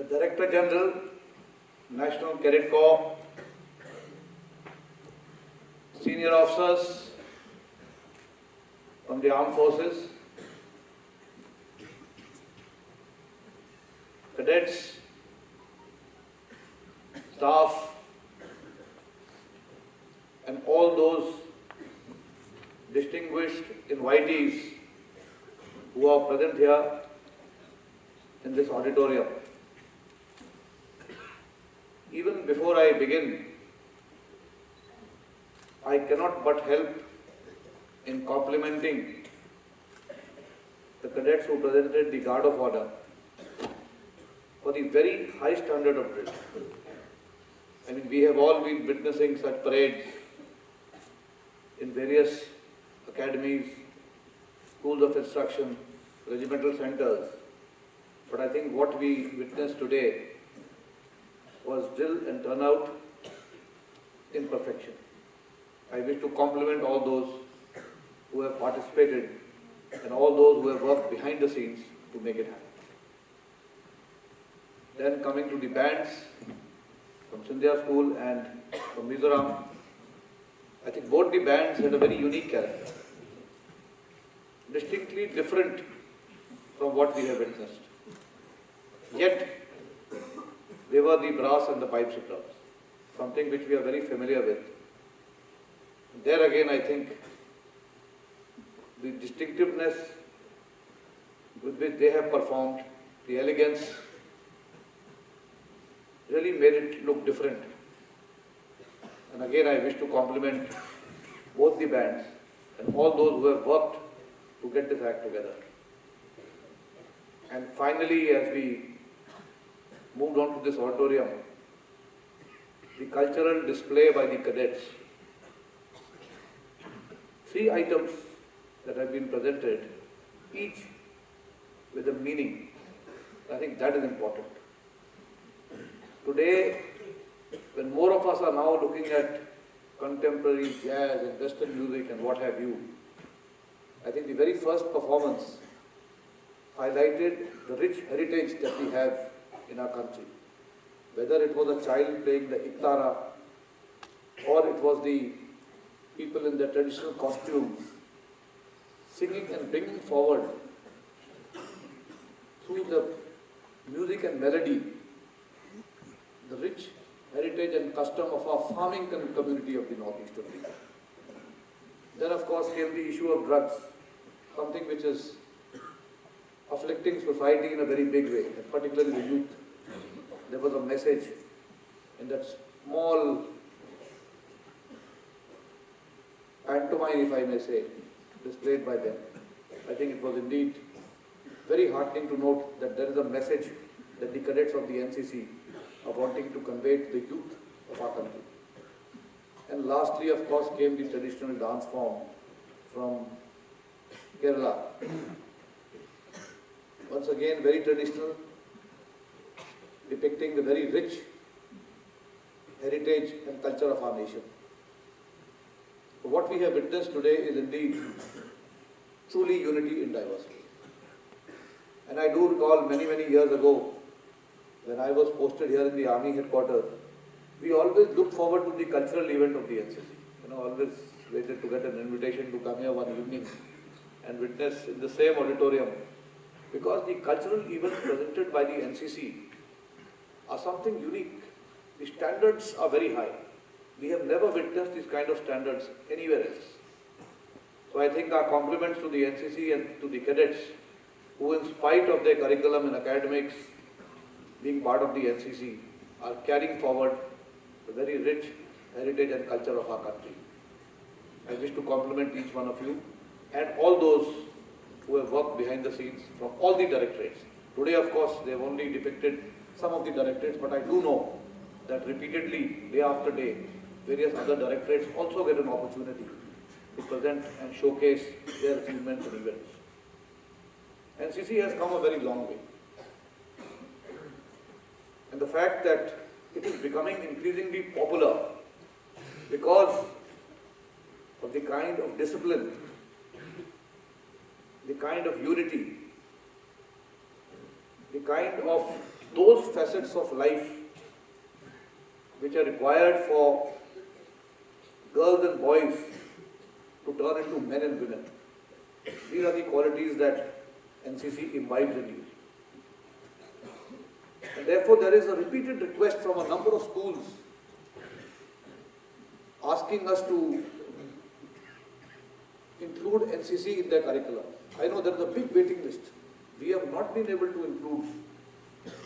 the Director General, National Cadet Corps, senior officers from the armed forces, cadets, staff, and all those distinguished invitees who are present here in this auditorium. Even before I begin, I cannot but help in complimenting the cadets who presented the Guard of Honor for the very high standard of drill. I mean, we have all been witnessing such parades in various academies, schools of instruction, regimental centers. But I think what we witnessed today was drill and turnout in perfection. I wish to compliment all those who have participated and all those who have worked behind the scenes to make it happen. Then coming to the bands from Sindhya School and from Mizoram, I think both the bands had a very unique character, distinctly different from what we have witnessed. Yet, they were the brass and the pipes and drums, something which we are very familiar with. There again, I think the distinctiveness with which they have performed, the elegance, really made it look different. And again, I wish to compliment both the bands and all those who have worked to get this act together. And finally, as we moved on to this auditorium, the cultural display by the cadets. 3 items that have been presented, each with a meaning. I think that is important. Today, when more of us are now looking at contemporary jazz and Western music and what have you, I think the very first performance highlighted the rich heritage that we have in our country. Whether it was a child playing the iktara or it was the people in their traditional costumes singing and bringing forward through the music and melody the rich heritage and custom of our farming community of the northeast of India. Then of course came the issue of drugs, something which is afflicting society in a very big way, and particularly the youth. There was a message in that small pantomime, if I may say, displayed by them. I think it was indeed very heartening to note that there is a message that the cadets of the NCC are wanting to convey to the youth of our country. And lastly, of course, came the traditional dance form from Kerala. Once again, very traditional, depicting the very rich heritage and culture of our nation. So what we have witnessed today is indeed truly unity in diversity. And I do recall many years ago, when I was posted here in the Army headquarters, we always looked forward to the cultural event of the NCC. Always waited to get an invitation to come here one evening and witness in the same auditorium, because the cultural events presented by the NCC are something unique. The standards are very high. We have never witnessed these kind of standards anywhere else. So I think our compliments to the NCC and to the cadets who, in spite of their curriculum and academics, being part of the NCC, are carrying forward the very rich heritage and culture of our country. I wish to compliment each one of you and all those who have worked behind the scenes from all the directorates. Today, of course, they have only depicted some of the directorates, but I do know that repeatedly, day after day, various other directorates also get an opportunity to present and showcase their achievements and events. NCC has come a very long way. And the fact that it is becoming increasingly popular because of the kind of discipline, the kind of unity, the kind of those facets of life which are required for girls and boys to turn into men and women. These are the qualities that NCC imbibes in you. And therefore, there is a repeated request from a number of schools asking us to include NCC in their curriculum. I know there is a big waiting list. We have not been able to include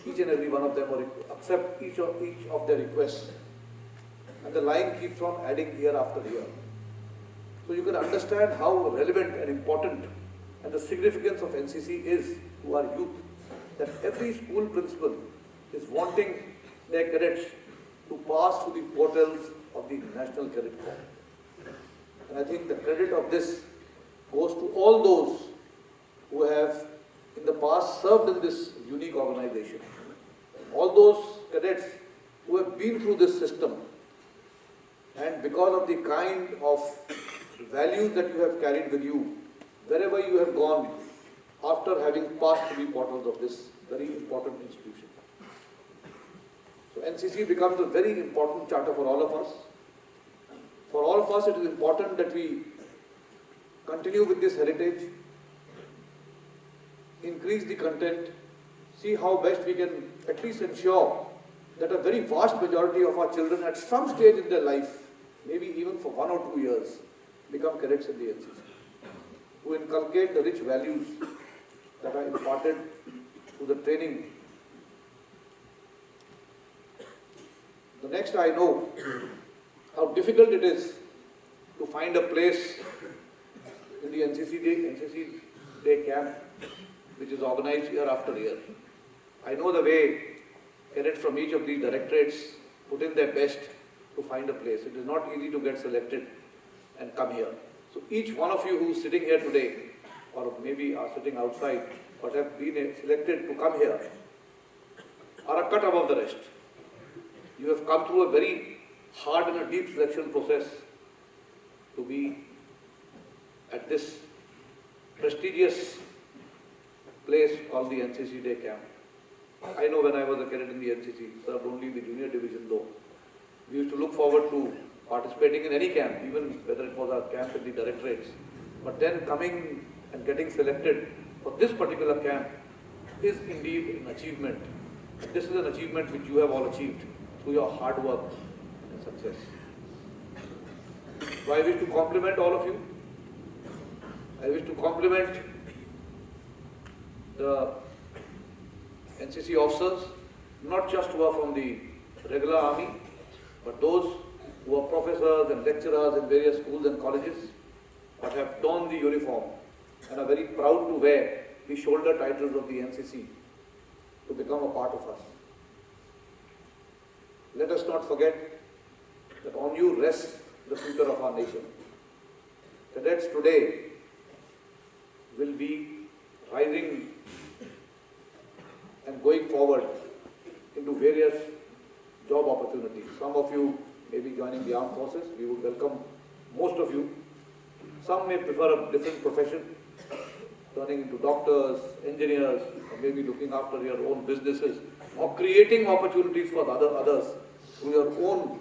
each and every one of them or accept each of their requests. And the line keeps on adding year after year. So you can understand how relevant and important and the significance of NCC is to our youth, that every school principal is wanting their cadets to pass through the portals of the National Cadet Corps. And I think the credit of this goes to all those who have in the past served in this unique organization. All those cadets who have been through this system, and because of the kind of values that you have carried with you, wherever you have gone after having passed through the portals of this very important institution. So NCC becomes a very important charter for all of us. For all of us, it is important that we continue with this heritage, increase the content, see how best we can at least ensure that a very vast majority of our children at some stage in their life, maybe even for 1 or 2 years, become cadets in the NCC, who inculcate the rich values that are imparted through the training. The next, I know how difficult it is to find a place in the NCC Day camp, which is organized year after year. I know the way cadets from each of these directorates put in their best to find a place. It is not easy to get selected and come here. So each one of you who is sitting here today, or maybe are sitting outside, but have been selected to come here, are a cut above the rest. You have come through a very hard and a deep selection process to be at this prestigious place called the NCC Day Camp. I know when I was a cadet in the NCC, served only the junior division though, we used to look forward to participating in any camp, even whether it was our camp in the directorates. But then coming and getting selected for this particular camp is indeed an achievement. This is an achievement which you have all achieved through your hard work and success. So I wish to compliment all of you. I wish to compliment the NCC officers, not just who are from the regular army, but those who are professors and lecturers in various schools and colleges, but have donned the uniform and are very proud to wear the shoulder titles of the NCC to become a part of us. Let us not forget that on you rests the future of our nation. Cadets today will be rising and going forward into various job opportunities. Some of you may be joining the armed forces. We would welcome most of you. Some may prefer a different profession, turning into doctors, engineers, or maybe looking after your own businesses, or creating opportunities for others through your own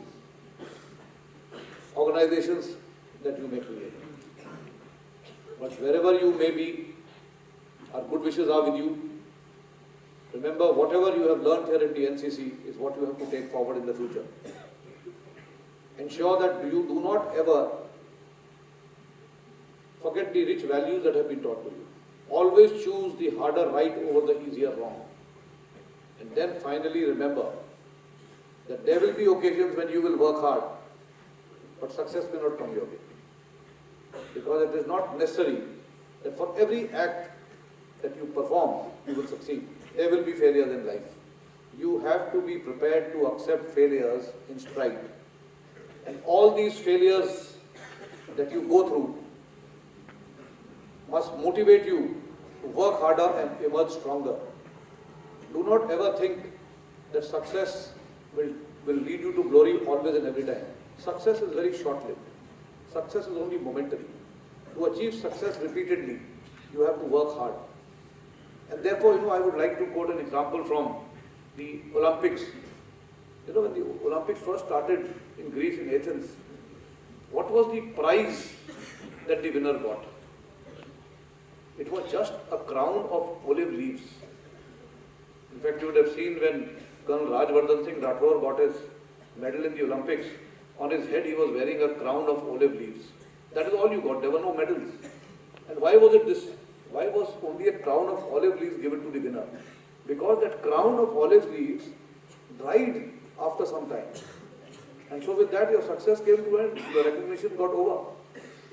organizations that you may create. But wherever you may be, our good wishes are with you. Remember, whatever you have learned here in the NCC is what you have to take forward in the future. Ensure that you do not ever forget the rich values that have been taught to you. Always choose the harder right over the easier wrong. And then finally remember that there will be occasions when you will work hard, but success may not come your way. Because it is not necessary that for every act that you perform, you will succeed. There will be failures in life. You have to be prepared to accept failures in stride. And all these failures that you go through must motivate you to work harder and emerge stronger. Do not ever think that success will lead you to glory always and every time. Success is very short-lived. Success is only momentary. To achieve success repeatedly, you have to work hard. And therefore, I would like to quote an example from the Olympics. You know, when the Olympics first started in Greece, in Athens, what was the prize that the winner got? It was just a crown of olive leaves. In fact, you would have seen when Colonel Rajvardhan Singh Rathore got his medal in the Olympics, on his head he was wearing a crown of olive leaves. That is all you got. There were no medals. And why was it this? Why was only a crown of olive leaves given to the winner? Because that crown of olive leaves dried after some time. And so with that your success came to an end, your recognition got over.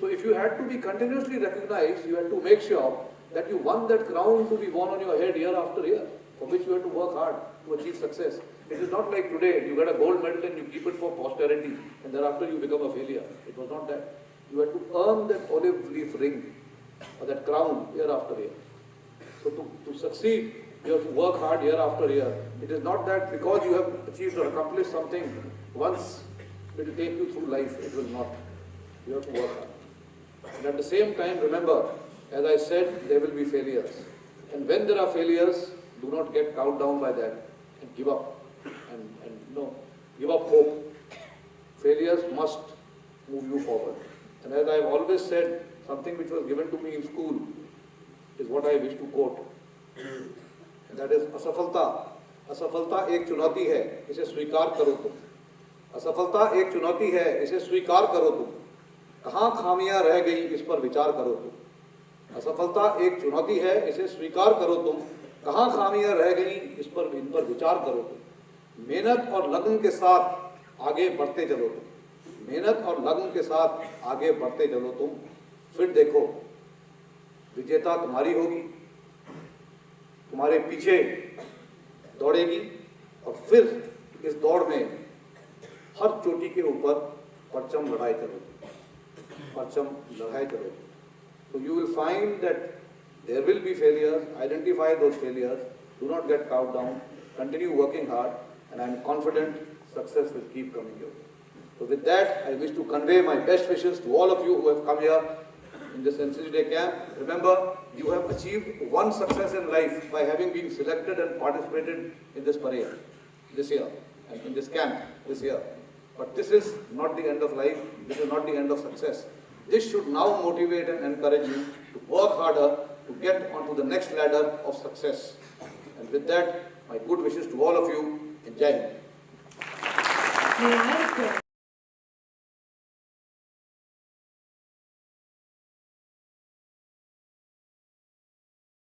So if you had to be continuously recognized, you had to make sure that you won that crown to be worn on your head year after year, for which you had to work hard to achieve success. It is not like today, you get a gold medal and you keep it for posterity and thereafter you become a failure. It was not that. You had to earn that olive leaf ring or that crown year after year. So to succeed, you have to work hard year after year. It is not that because you have achieved or accomplished something once, it will take you through life. It will not. You have to work hard. And at the same time, remember, as I said, there will be failures. And when there are failures, do not get cowed down by that and give up. And give up hope. Failures must move you forward. And as I have always said, something which was given to me in school is what I wish to quote. And that is असफलता. असफलता एक चुनौती है, इसे स्वीकार करो तुम. असफलता एक चुनौती है, इसे स्वीकार करो तुम. कहाँ खामियां रह गई, इस पर विचार करो तुम. असफलता एक चुनौती है, इसे स्वीकार करो तुम. कहाँ खामियां रह गई, इन पर विचार करो तुम. मेहनत और लगन के साथ आगे बढ़ते चलो तुम. मेहनत और लगन के साथ आगे बढ़ते चलो तुम. फिर देखो, विजेता तुम्हारी होगी, तुम्हारे पीछे दौड़ेगी और फिर इस दौड़ में हर चोटी के ऊपर परचम लड़ाई करोगे. परचम लड़ाई करोगे. So you will find that there will be failures. Identify those failures. Do not get cowed down. Continue working hard, and I am confident success will keep coming your way. So with that, I wish to convey my best wishes to all of you who have come here in this NCC Day camp. Remember, you have achieved one success in life by having been selected and participated in this parade this year and in this camp this year. But this is not the end of life. This is not the end of success. This should now motivate and encourage you to work harder to get onto the next ladder of success. And with that, my good wishes to all of you. Jai Hind. May I request